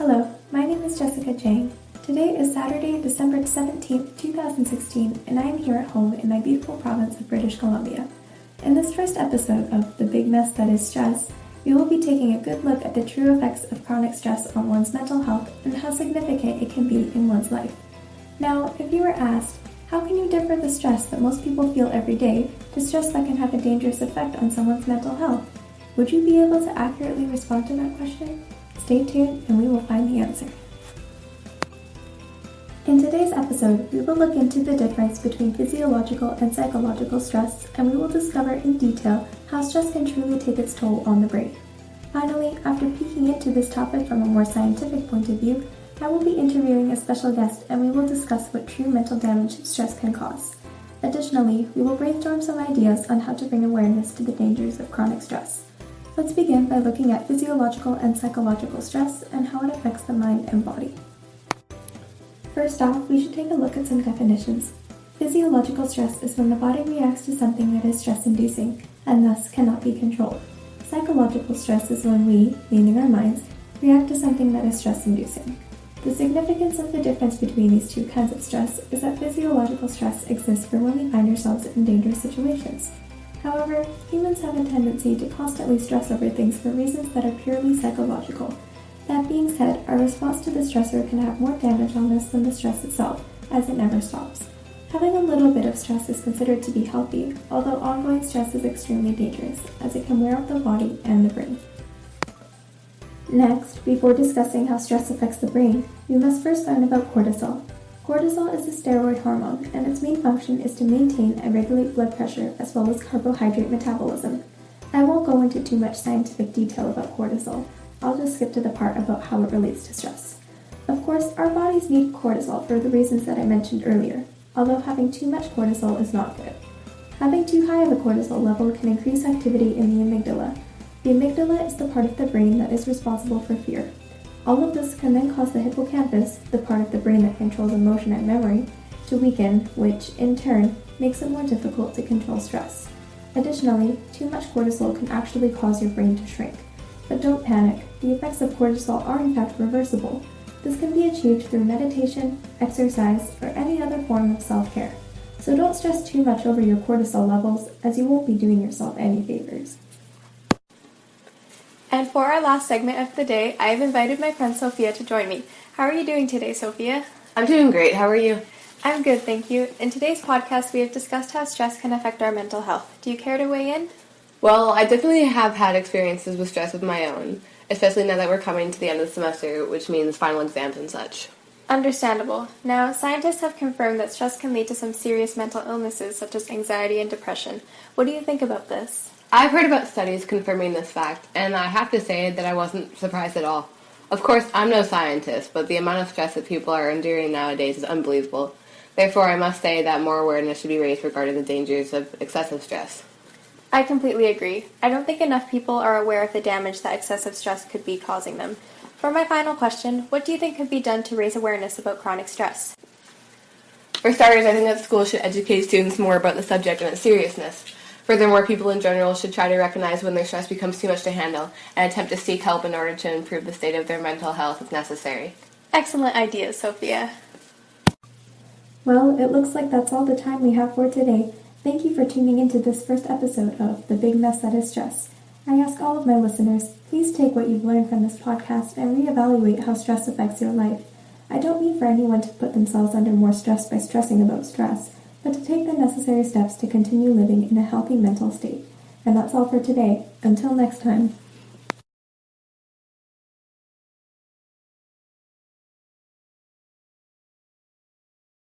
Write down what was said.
Hello, my name is Jessica Jang. Today is Saturday, December 17th, 2016, and I am here at home in my beautiful province of British Columbia. In this first episode of The Big Mess That Is Stress, we will be taking a good look at the true effects of chronic stress on one's mental health and how significant it can be in one's life. Now, if you were asked, how can you differ the stress that most people feel every day to stress that can have a dangerous effect on someone's mental health? Would you be able to accurately respond to that question? Stay tuned and we will find the answer. In today's episode, we will look into the difference between physiological and psychological stress, and we will discover in detail how stress can truly take its toll on the brain. Finally, after peeking into this topic from a more scientific point of view, I will be interviewing a special guest and we will discuss what true mental damage stress can cause. Additionally, we will brainstorm some ideas on how to bring awareness to the dangers of chronic stress. Let's begin by looking at physiological and psychological stress and how it affects the mind and body. First off, we should take a look at some definitions. Physiological stress is when the body reacts to something that is stress-inducing and thus cannot be controlled. Psychological stress is when we, meaning our minds, react to something that is stress-inducing. The significance of the difference between these two kinds of stress is that physiological stress exists for when we find ourselves in dangerous situations. However, humans have a tendency to constantly stress over things for reasons that are purely psychological. That being said, our response to the stressor can have more damage on us than the stress itself, as it never stops. Having a little bit of stress is considered to be healthy, although ongoing stress is extremely dangerous, as it can wear out the body and the brain. Next, before discussing how stress affects the brain, we must first learn about cortisol. Cortisol is a steroid hormone, and its main function is to maintain and regulate blood pressure as well as carbohydrate metabolism. I won't go into too much scientific detail about cortisol. I'll just skip to the part about how it relates to stress. Of course, our bodies need cortisol for the reasons that I mentioned earlier, although having too much cortisol is not good. Having too high of a cortisol level can increase activity in the amygdala. The amygdala is the part of the brain that is responsible for fear. All of this can then cause the hippocampus, the part of the brain that controls emotion and memory, to weaken, which, in turn, makes it more difficult to control stress. Additionally, too much cortisol can actually cause your brain to shrink. But don't panic, the effects of cortisol are in fact reversible. This can be achieved through meditation, exercise, or any other form of self-care. So don't stress too much over your cortisol levels, as you won't be doing yourself any favors. And for our last segment of the day, I have invited my friend Sophia to join me. How are you doing today, Sophia? I'm doing great. How are you? I'm good, thank you. In today's podcast, we have discussed how stress can affect our mental health. Do you care to weigh in? Well, I definitely have had experiences with stress of my own, especially now that we're coming to the end of the semester, which means final exams and such. Understandable. Now, scientists have confirmed that stress can lead to some serious mental illnesses such as anxiety and depression. What do you think about this? I've heard about studies confirming this fact, and I have to say that I wasn't surprised at all. Of course, I'm no scientist, but the amount of stress that people are enduring nowadays is unbelievable. Therefore, I must say that more awareness should be raised regarding the dangers of excessive stress. I completely agree. I don't think enough people are aware of the damage that excessive stress could be causing them. For my final question, what do you think could be done to raise awareness about chronic stress? For starters, I think that schools should educate students more about the subject and its seriousness. Furthermore, people in general should try to recognize when their stress becomes too much to handle and attempt to seek help in order to improve the state of their mental health if necessary. Excellent ideas, Sophia. Well, it looks like that's all the time we have for today. Thank you for tuning into this first episode of The Big Mess That Is Stress. I ask all of my listeners, please take what you've learned from this podcast and reevaluate how stress affects your life. I don't mean for anyone to put themselves under more stress by stressing about stress, but to take the necessary steps to continue living in a healthy mental state. And that's all for today. Until next time.